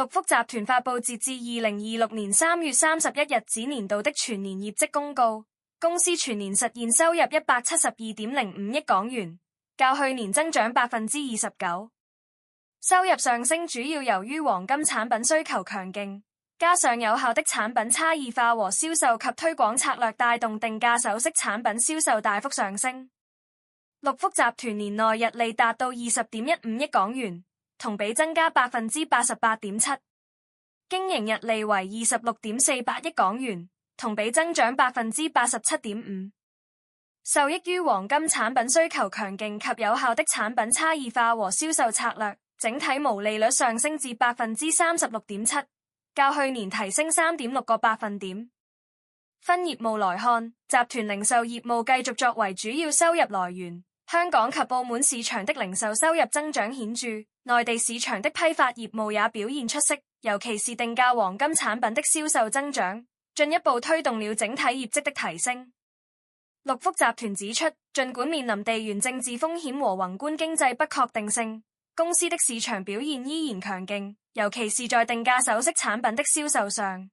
六福集團發布截至2026年3月31日止年度的全年業績公告，公司全年實現收入172.05億港元，較去年增長29%。收入上升主要由於黃金產品需求強勁，加上有效的產品差異化和銷售及推廣策略帶動定價首飾產品銷售大幅上升。六福集團年內溢利達到20.15億港元，同比增加88.7%，經營溢利為26.48億港元，同比增長87.5%。受益於黃金產品需求強勁及有效的產品差異化和銷售策略，整體毛利率上升至36.7%，較去年提升3.6個百分點。分業務來看，集團零售業務繼續作為主要收入來源，香港及澳門市場的零售收入增長顯著，內地市場的批發業務也表現出色，尤其是定價黃金產品的銷售增長，進一步推動了整體業績的提升。六福集團指出，儘管面臨地緣政治風險和宏觀經濟不確定性，公司的市場表現依然強勁，尤其是在定價首飾產品的銷售上。